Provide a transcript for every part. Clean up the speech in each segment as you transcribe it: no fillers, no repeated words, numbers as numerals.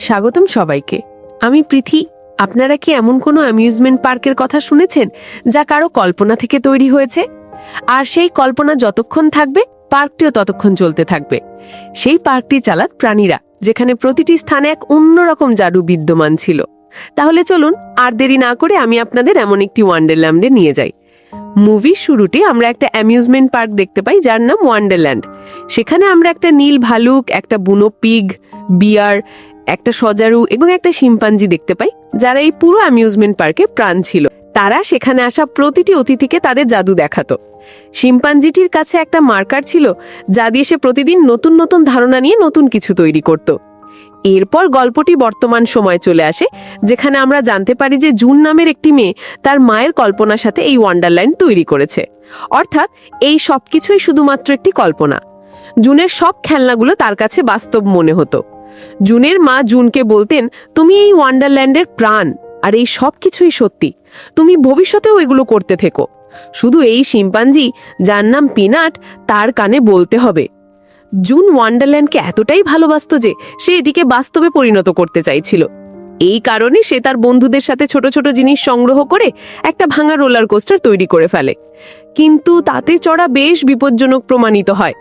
স্বাগতম সবাইকে। আমি পৃথি। আপনারা কি এমন কোনো অ্যামিউজমেন্ট পার্কের কথা শুনেছেন যা কারো কল্পনা থেকে তৈরি হয়েছে? আর সেই কল্পনা যতক্ষণ থাকবে, পার্কটিও ততক্ষণ চলতে থাকবে। সেই পার্কটি চালাত প্রাণীরা, যেখানে প্রতিটি স্থানে এক অন্যরকম জাদু বিদ্যমান ছিল। তাহলে চলুন আর দেরি না করে আমি আপনাদের এমন একটি ওয়ান্ডারল্যান্ডে নিয়ে যাই। মুভির শুরুতে আমরা একটা অ্যামিউজমেন্ট পার্ক দেখতে পাই যার নাম ওয়ান্ডারল্যান্ড। সেখানে আমরা একটা নীল ভালুক, একটা বুনো পিগ, বিয়ার, একটা সজারু এবং একটা শিম্পাঞ্জি দেখতে পাই, যারা এই পুরো অ্যামিউজমেন্ট পার্কে প্রাণ ছিল। তারা সেখানে আসা প্রতিটি অতিথিকে তাদের জাদু দেখাতো। শিম্পাঞ্জিটির কাছে একটা মার্কার ছিল, যা দিয়ে সে প্রতিদিন নতুন নতুন ধারণা নিয়ে নতুন কিছু তৈরি করত। এরপর গল্পটি বর্তমান সময়ে চলে আসে, যেখানে আমরা জানতে পারি যে জুন নামের একটি মেয়ে তার মায়ের কল্পনার সাথে এই ওয়ান্ডারল্যান্ড তৈরি করেছে। অর্থাৎ এই সবকিছুই শুধুমাত্র একটি কল্পনা। জুনের সব খেলনাগুলো তার কাছে বাস্তব মনে হতো। জুনের মা জুনকে বলতেন, তুমি এই ওয়ান্ডারল্যান্ডের প্রাণ, আর এই সব কিছুই সত্যি। তুমি ভবিষ্যতেও এগুলো করতে থেকো। শুধু এই শিম্পাঞ্জি, যার নাম পিনাট, তার কানে বলতে হবে। জুন ওয়ান্ডারল্যান্ডকে এতটাই ভালোবাসত যে সে এটিকে বাস্তবে পরিণত করতে চাইছিল। এই কারণে সে তার বন্ধুদের সাথে ছোট ছোট জিনিস সংগ্রহ করে একটা ভাঙা রোলার কোস্টার তৈরি করে ফেলে। কিন্তু তাতে চড়া বেশ বিপজ্জনক প্রমাণিত হয়।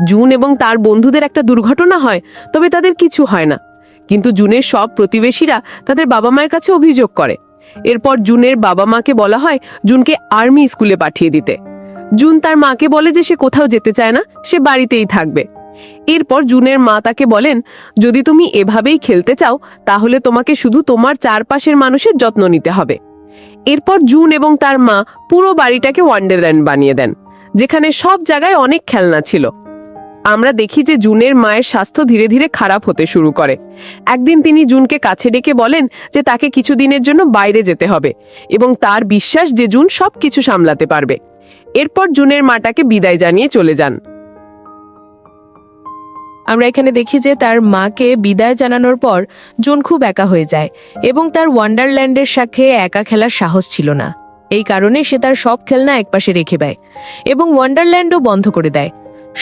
জুন এবং তার বন্ধুদের একটা দুর্ঘটনা হয়, তবে তাদের কিছু হয় না। কিন্তু জুনের সব প্রতিবেশীরা তাদের বাবা মায়ের কাছে অভিযোগ করে। এরপর জুনের বাবা মাকে বলা হয় জুনকে আর্মি স্কুলে পাঠিয়ে দিতে। জুন তার মাকে বলে যে সে কোথাও যেতে চায় না, সে বাড়িতেই থাকবে। এরপর জুনের মা তাকে বলেন, যদি তুমি এভাবেই খেলতে চাও তাহলে তোমাকে শুধু তোমার চারপাশের মানুষের যত্ন নিতে হবে। এরপর জুন এবং তার মা পুরো বাড়িটাকে ওয়ান্ডারল্যান্ড বানিয়ে দেন, যেখানে সব জায়গায় অনেক খেলনা ছিল। আমরা দেখি যে জুনের মায়ের স্বাস্থ্য ধীরে ধীরে খারাপ হতে শুরু করে। একদিন তিনি জুনকে কাছে ডেকে বলেন যে তাকে কিছুদিনের জন্য বাইরে যেতে হবে এবং তার বিশ্বাস যে জুন সব কিছু সামলাতে পারবে। এরপর জুনের মাটাকে বিদায় জানিয়ে চলে যান। আমরা এখানে দেখি যে তার মাকে বিদায় জানানোর পর জুন খুব একা হয়ে যায় এবং তার ওয়ান্ডারল্যান্ডের সাথে একা খেলার সাহস ছিল না। এই কারণে সে তার সব খেলনা একপাশে রেখে দেয় এবং ওয়ান্ডারল্যান্ডও বন্ধ করে দেয়।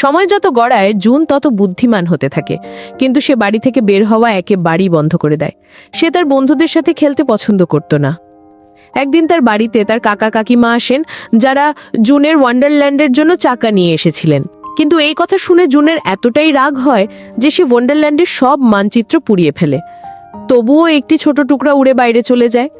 সময় যত গড়ায় জুন তত বুদ্ধিমান হতে থাকে, কিন্তু সে বাড়ি থেকে বের হওয়া একেবারেই বন্ধ করে দেয়। সে তার বন্ধুদের সাথে খেলতে পছন্দ করত না। একদিন তার বাড়িতে তার কাকা কাকিমা আসেন, যারা জুনের ওয়ান্ডারল্যান্ডের জন্য চাকা নিয়ে এসেছিলেন। কিন্তু এই কথা শুনে জুনের এতটাই রাগ হয় যে সে ওয়ান্ডারল্যান্ডের সব মানচিত্র পুড়িয়ে ফেলে। তবুও একটি ছোট টুকরা উড়ে বাইরে চলে যায়।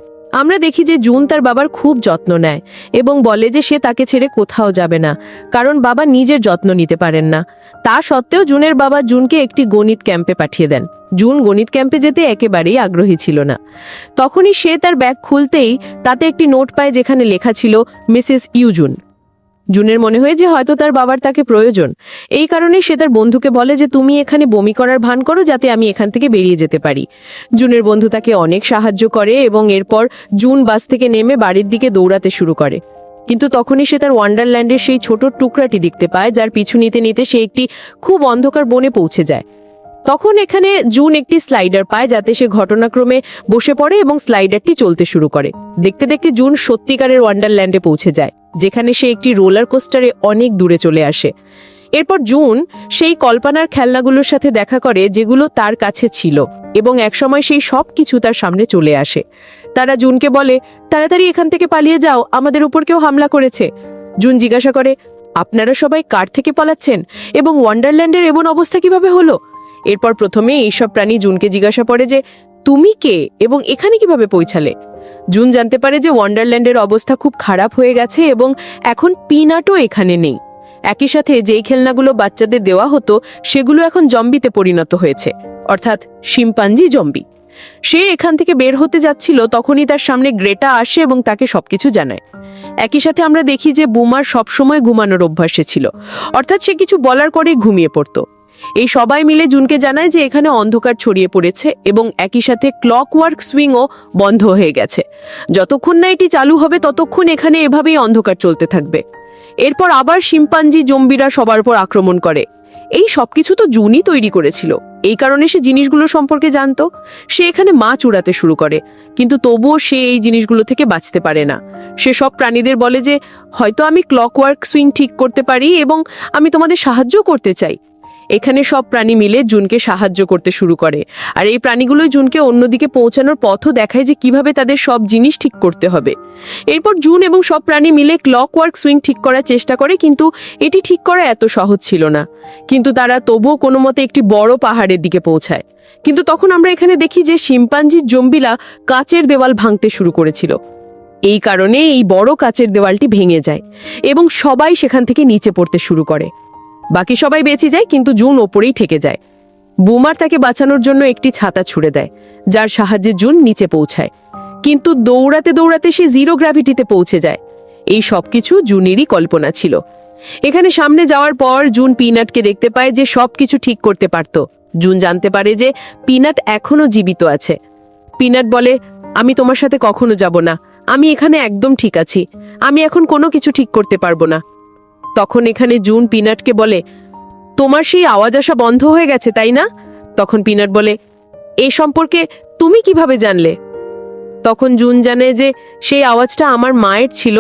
আমরা দেখি যে জুন তার বাবার খুব যত্ন নেয় এবং বলে যে সে তাকে ছেড়ে কোথাও যাবে না, কারণ বাবা নিজের যত্ন নিতে পারেন না। তা সত্ত্বেও জুনের বাবা জুনকে একটি গণিত ক্যাম্পে পাঠিয়ে দেন। জুন গণিত ক্যাম্পে যেতে একেবারেই আগ্রহী ছিল না। তখনই সে তার ব্যাগ খুলতেই তাতে একটি নোট পায়, যেখানে লেখা ছিল মিসেস ইউজুন। জুনের মনে হয় যে হয়তো তার বাবার তাকে প্রয়োজন। এই কারণে সে তার বন্ধুকে বলে যে তুমি এখানে বমি করার ভান করো, যাতে আমি এখান থেকে বেরিয়ে যেতে পারি। জুনের বন্ধু তাকে অনেক সাহায্য করে এবং এরপর জুন বাস থেকে নেমে বাড়ির দিকে দৌড়াতে শুরু করে। কিন্তু তখনই সে তার ওয়ান্ডারল্যান্ডের সেই ছোট টুকরাটি দেখতে পায়, যার পিছু নিতে নিতে সে একটি খুব অন্ধকার বনে পৌঁছে যায়। তখন এখানে জুন একটি স্লাইডার পায়, যাতে সে ঘটনাক্রমে বসে পড়ে এবং স্লাইডারটি চলতে শুরু করে। দেখতে দেখতে জুন সত্যিকারের ওয়ান্ডারল্যান্ডে পৌঁছে যায়, যেখানে সে একটি রোলার কোস্টারে অনেক দূরে চলে আসে। এরপর জুন সেই কল্পনার খেলনাগুলোর সাথে দেখা করে যেগুলো তার কাছে ছিল, এবং একসময় সেই সব কিছু তার সামনে চলে আসে। তারা জুনকে বলে, তাড়াতাড়ি এখান থেকে পালিয়ে যাও, আমাদের উপর কেউ হামলা করেছে। জুন জিজ্ঞাসা করে, আপনারা সবাই কার থেকে পালাচ্ছেন এবং ওয়ান্ডারল্যান্ডের এমন অবস্থা কিভাবে হলো? এরপর প্রথমে এইসব প্রাণী জুনকে জিজ্ঞাসা করে যে তুমি কে এবং এখানে কিভাবে পৌঁছালে। জুন জানতে পারে যে ওয়ান্ডারল্যান্ডের অবস্থা খুব খারাপ হয়ে গেছে এবং এখন পিনাটও এখানে নেই। একই সাথে যেই খেলনাগুলো বাচ্চাদের দেওয়া হতো সেগুলো এখন জম্বিতে পরিণত হয়েছে, অর্থাৎ শিম্পাঞ্জি জম্বি। সে এখান থেকে বের হতে যাচ্ছিল, তখনই তার সামনে গ্রেটা আসে এবং তাকে সবকিছু জানায়। একই সাথে আমরা দেখি যে বুমার সবসময় ঘুমানোর অভ্যাসে ছিল, অর্থাৎ সে কিছু বলার পরেই ঘুমিয়ে পড়তো। এই সবাই মিলে জুনকে জানায় যে এখানে অন্ধকার ছড়িয়ে পড়েছে এবং একই সাথে ক্লকওয়ার্ক সুইংও বন্ধ হয়ে গেছে। যতক্ষণ না এটি চালু হবে ততক্ষণ এখানে এভাবেই অন্ধকার চলতে থাকবে। এরপর আবার শিম্পাঞ্জি জম্বিরা সবার উপর আক্রমণ করে। এই সবকিছু তো জুনই তৈরি করেছিল, এই কারণে সে জিনিসগুলো সম্পর্কে জানতো। সে এখানে মাছ উড়াতে শুরু করে, কিন্তু তবুও সে এই জিনিসগুলো থেকে বাঁচতে পারে না। সে সব প্রাণীদের বলে যে হয়তো আমি ক্লকওয়ার্ক সুইং ঠিক করতে পারি এবং আমি তোমাদের সাহায্য করতে চাই। এখানে সব প্রাণী মিলে জুনকে সাহায্য করতে শুরু করে, আর এই প্রাণীগুলোই জুনকে অন্যদিকে পৌঁছানোর পথও দেখায় যে কিভাবে তাদের সব জিনিস ঠিক করতে হবে। এরপর জুন এবং সব প্রাণী মিলে ক্লকওয়ার্ক সুইং ঠিক করার চেষ্টা করে, কিন্তু এটি ঠিক করা এত সহজ ছিল না। কিন্তু তারা তবুও কোনো মতে একটি বড় পাহাড়ের দিকে পৌঁছায়। কিন্তু তখন আমরা এখানে দেখি যে শিম্পাঞ্জি জম্বিরা কাচের দেওয়াল ভাঙতে শুরু করেছিল। এই কারণে এই বড় কাচের দেওয়ালটি ভেঙে যায় এবং সবাই সেখান থেকে নিচে পড়তে শুরু করে। বাকি সবাই বেঁচে যায়, কিন্তু জুন ওপরেই ঠেকে যায়। বুমার তাকে বাঁচানোর জন্য একটি ছাতা ছুড়ে দেয়, যার সাহায্যে জুন নিচে পৌঁছায়। কিন্তু দৌড়াতে দৌড়াতে সে জিরো গ্র্যাভিটিতে পৌঁছে যায়। এই সবকিছু জুনেরই কল্পনা ছিল। এখানে সামনে যাওয়ার পর জুন পিনাটকে দেখতে পায় যে সবকিছু ঠিক করতে পারত। জুন জানতে পারে যে পিনাট এখনো জীবিত আছে। পিনাট বলে, আমি তোমার সাথে কখনো যাব না, আমি এখানে একদম ঠিক আছি, আমি এখন কোনো কিছু ঠিক করতে পারবো না। তখন এখানে জুন পিনাটকে বলে, তোমার সেই আওয়াজ আসা বন্ধ হয়ে গেছে তাই না? তখন পিনাট বলে, এ সম্পর্কে তুমি কিভাবে জানলে? তখন জুন জানে যে সেই আওয়াজটা আমার মায়ের ছিল,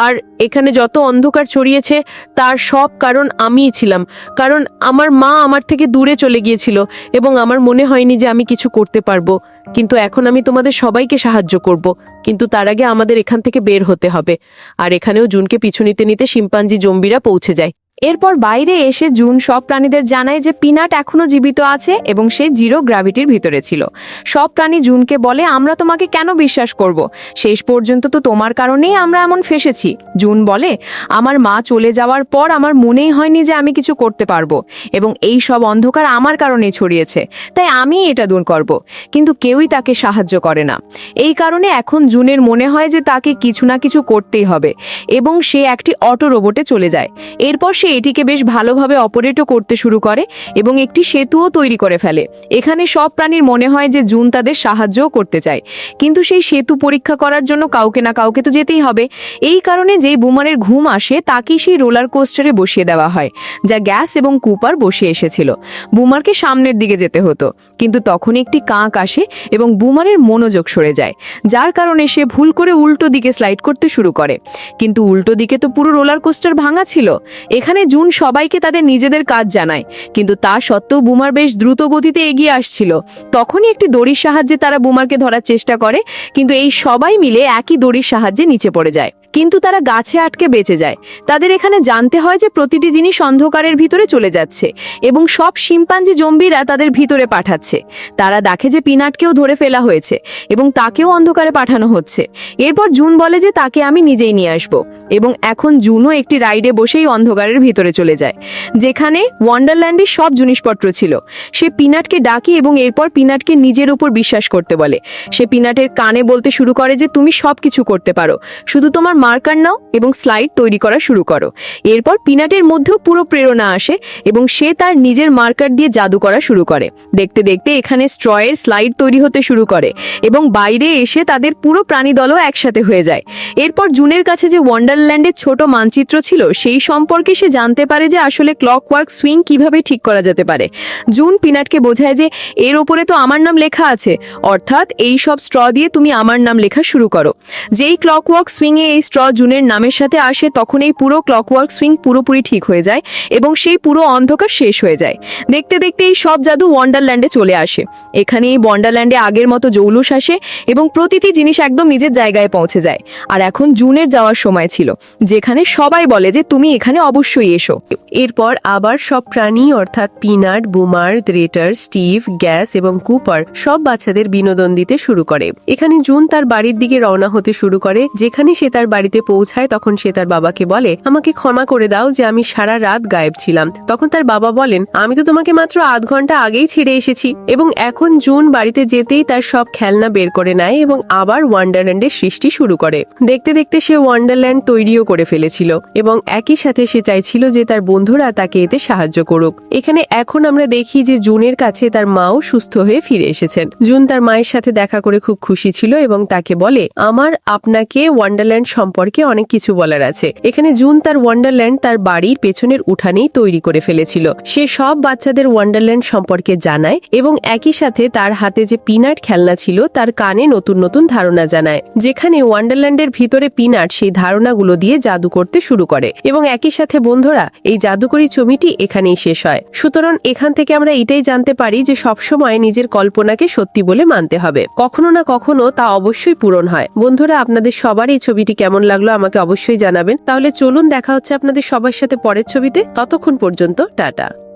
আর এখানে যত অন্ধকার ছড়িয়েছে তার সব কারণ আমিই ছিলাম, কারণ আমার মা আমার থেকে দূরে চলে গিয়েছিল এবং আমার মনে হয়নি যে আমি কিছু করতে পারবো। কিন্তু এখন আমি তোমাদের সবাইকে সাহায্য করব, কিন্তু তার আগে আমাদের এখান থেকে বের হতে হবে। আর এখানেও জুনকে পিছু নিতে নিতে শিম্পাঞ্জি জম্বিরা পৌঁছে যায়। এরপর বাইরে এসে জুন সব প্রাণীদের জানায় যে পিনাট এখনো জীবিত আছে এবং সে জিরো গ্র্যাভিটির ভিতরে ছিল। সব প্রাণী জুনকে বলে, আমরা তোমাকে কেন বিশ্বাস করব? শেষ পর্যন্ত তো তোমার কারণেই আমরা এমন ফেসেছি। জুন বলে, আমার মা চলে যাওয়ার পর আমার মনেই হয়নি যে আমি কিছু করতে পারবো, এবং এই সব অন্ধকার আমার কারণেই ছড়িয়েছে, তাই আমি এটা দূর করব। কিন্তু কেউই তাকে সাহায্য করে না। এই কারণে এখন জুনের মনে হয় যে তাকে কিছু না কিছু করতেই হবে, এবং সে একটি অটো রোবটে চলে যায়। এরপর সে এটিকে বেশ ভালোভাবে অপারেটও করতে শুরু করে এবং একটি সেতুও তৈরি করে ফেলে। এখানে সব প্রাণীর মনে হয় যে জুন তাদের সাহায্যও করতে চায়, কিন্তু সেই সেতু পরীক্ষা করার জন্য কাউকে না কাউকে তো যেতেই হবে। এই কারণে যেই বুমারের ঘুম আসে তাকেই সেই রোলার কোস্টারে বসিয়ে দেওয়া হয়, যা গ্যাস এবং কুপার বসে এসেছিল। বুমারকে সামনের দিকে যেতে হতো, কিন্তু তখন একটি কাক আসে এবং বুমারের মনোযোগ সরে যায়, যার কারণে সে ভুল করে উল্টো দিকে স্লাইড করতে শুরু করে। কিন্তু উল্টো দিকে তো পুরো রোলার কোস্টার ভাঙা ছিল। এখানে জুন সবাইকে তাদের নিজেদের কাজ জানায়, কিন্তু তা সত্ত্বেও বুমার বেশ দ্রুত গতিতে এগিয়ে আসছিল। তখনই একটি দড়ির সাহায্যে তারা বুমারকে ধরার চেষ্টা করে, কিন্তু এই সবাই মিলে একই দড়ির সাহায্যে নিচে পড়ে যায়, কিন্তু তারা গাছে আটকে বেঁচে যায়। তাদের এখানে জানতে হয় যে প্রতিটি জিনিস অন্ধকারের ভিতরে চলে যাচ্ছে এবং সব শিম্পাঞ্জি জম্বিরা তাদের ভিতরে পাঠাচ্ছে। তারা দেখে যে পিনাটকেও ধরে ফেলা হয়েছে এবং তাকেও অন্ধকারে পাঠানো হচ্ছে। এরপর জুন বলে যে তাকে আমি নিজেই নিয়ে আসবো, এবং এখন জুনও একটি রাইডে বসেই অন্ধকারের ভিতরে চলে যায়, যেখানে ওয়ান্ডারল্যান্ডের সব জিনিসপত্র ছিল। সে পিনাটকে ডাকে এবং এরপর পিনাটকে নিজের উপর বিশ্বাস করতে বলে। সে পিনাটের কানে বলতে শুরু করে যে তুমি সবকিছু করতে পারো, শুধু তোমার মার্কার নাও এবং স্লাইড তৈরি করা শুরু করো। এরপর পিনাটের মধ্যেও পুরো প্রেরণা আসে এবং সে তার নিজের মার্কার দিয়ে জাদু করা শুরু করে। দেখতে দেখতে এখানে স্ট্রয়ের স্লাইড তৈরি হতে শুরু করে এবং বাইরে এসে তাদের পুরো প্রাণীদলও একসাথে হয়ে যায়। এরপর জুনের কাছে যে ওয়ান্ডারল্যান্ডের ছোট মানচিত্র ছিল সেই সম্পর্কে সে জানতে পারে যে আসলে ক্লকওয়ার্ক সুইং কিভাবে ঠিক করা যেতে পারে। জুন পিনাটকে বোঝায় যে এর ওপরে তো আমার নাম লেখা আছে, অর্থাৎ এই সব স্ট্র দিয়ে তুমি আমার নাম লেখা শুরু করো। যেই ক্লকওয়ার্ক সুইংয়ে এই স্ট্র জুনের নামের সাথে আসে তখন এই পুরো ক্লকওয়ার্ক সুইং পুরোপুরি ঠিক হয়ে যায় এবং সেই পুরো অন্ধকার শেষ হয়ে যায়। দেখতে দেখতে এই সব জাদু ওয়ান্ডারল্যান্ডে চলে আসে। এখানে এই ওয়ান্ডারল্যান্ডে আগের মতো জৌলুস আসে এবং প্রতিটি জিনিস একদম নিজের জায়গায় পৌঁছে যায়। আর এখন জুনের যাওয়ার সময় ছিল, যেখানে সবাই বলে যে তুমি এখানে অবশ্যই এসো। এরপর আবার সব প্রাণী অর্থাৎ পিনাট, বুমার, দ্রেটার, স্টিভ, গ্যাস এবং কুপার সব বাচ্চাদের বিনোদন দিতে শুরু করে। এখানে জুন তার বাড়ির দিকে রওনা হতে শুরু করে। যেখানে সে তার বাড়িতে পৌঁছায় তখন সে তার বাবাকে বলে, আমাকে ক্ষমা করে দাও যে আমি সারা রাত গায়েব ছিলাম। তখন তার বাবা বলেন, আমি তো তোমাকে মাত্র আধ ঘন্টা আগেই ছেড়ে এসেছি। এবং এখন জুন বাড়িতে যেতেই তার সব খেলনা বের করে নেয় এবং আবার ওয়ান্ডারল্যান্ডের সৃষ্টি শুরু করে। দেখতে দেখতে সে ওয়ান্ডারল্যান্ড তৈরিও করে ফেলেছিল এবং একই সাথে সে চাইছিল যে তার বন্ধুরা তাকে এতে সাহায্য করুক। এখানে এখন আমরা দেখি যে জুনের কাছে তার মাও সুস্থ হয়ে ফিরে এসেছেন। জুন তার মায়ের সাথে দেখা করে খুব খুশি ছিল এবং তাকে বলে, আমার আপনাকে ওয়ান্ডারল্যান্ড সম্পর্কে অনেক কিছু বলার আছে। এখানে জুন তার ওয়ান্ডারল্যান্ড তার বাড়ির পেছনের উঠানেই তৈরি করে ফেলেছিল। সে সব বাচ্চাদের ওয়ান্ডারল্যান্ড সম্পর্কে জানায় এবং একই সাথে তার হাতে যে পিনাট খেলনা ছিল তার কানে নতুন নতুন ধারণা জানায়, যেখানে ওয়ান্ডারল্যান্ডের ভিতরে পিনাট সেই ধারণাগুলো দিয়ে জাদু করতে শুরু করে এবং একই সাথে বন্ধুরা, এই জাদুকরী ছবিটি এখানেই শেষ হয়। সুতরাং এখান থেকে আমরা এটাই জানতে পারি যে সবসময় নিজের কল্পনাকে সত্যি বলে মানতে হবে। কখনো না কখনো তা অবশ্যই পূরণ হয়। বন্ধুরা, আপনাদের সবার এই ছবিটি কেমন লাগলো আমাকে অবশ্যই জানাবেন। তাহলে চলুন দেখা হচ্ছে আপনাদের সবার সাথে পরের ছবিতে। ততক্ষণ পর্যন্ত টাটা।